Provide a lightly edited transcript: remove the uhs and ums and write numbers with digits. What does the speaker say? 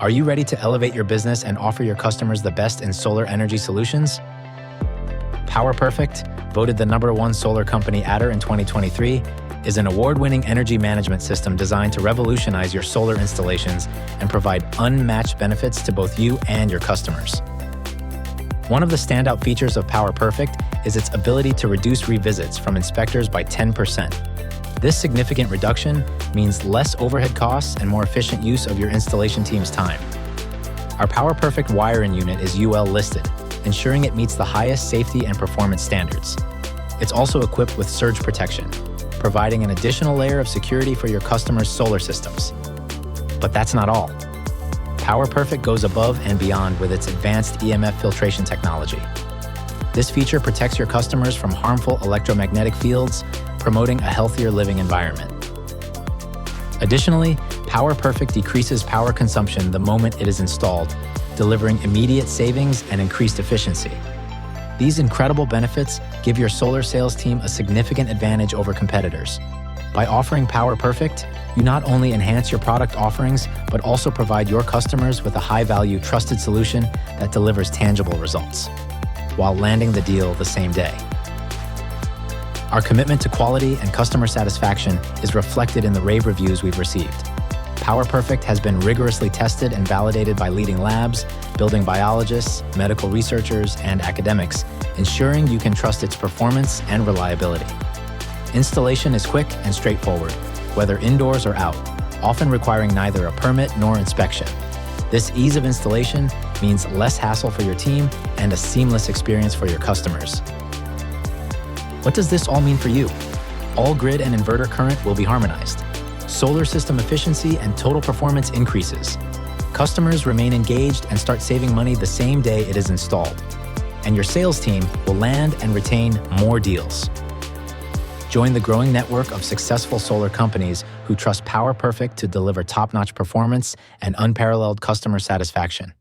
Are you ready to elevate your business and offer your customers the best in solar energy solutions? PowerPerfect, voted the #1 solar company adder in 2023, is an award-winning energy management system designed to revolutionize your solar installations and provide unmatched benefits to both you and your customers. One of the standout features of PowerPerfect is its ability to reduce revisits from inspectors by 10%. This significant reduction means less overhead costs and more efficient use of your installation team's time. Our PowerPerfect wiring unit is UL listed, ensuring it meets the highest safety and performance standards. It's also equipped with surge protection, providing an additional layer of security for your customers' solar systems. But that's not all. PowerPerfect goes above and beyond with its advanced EMF filtration technology. This feature protects your customers from harmful electromagnetic fields, promoting a healthier living environment. Additionally, PowerPerfect decreases power consumption the moment it is installed, delivering immediate savings and increased efficiency. These incredible benefits give your solar sales team a significant advantage over competitors. By offering PowerPerfect, you not only enhance your product offerings, but also provide your customers with a high-value, trusted solution that delivers tangible results, while landing the deal the same day. Our commitment to quality and customer satisfaction is reflected in the rave reviews we've received. PowerPerfect has been rigorously tested and validated by leading labs, building biologists, medical researchers, and academics, ensuring you can trust its performance and reliability. Installation is quick and straightforward, whether indoors or out, often requiring neither a permit nor inspection. This ease of installation means less hassle for your team and a seamless experience for your customers. What does this all mean for you? All grid and inverter current will be harmonized. Solar system efficiency and total performance increases. Customers remain engaged and start saving money the same day it is installed. And your sales team will land and retain more deals. Join the growing network of successful solar companies who trust PowerPerfect to deliver top-notch performance and unparalleled customer satisfaction.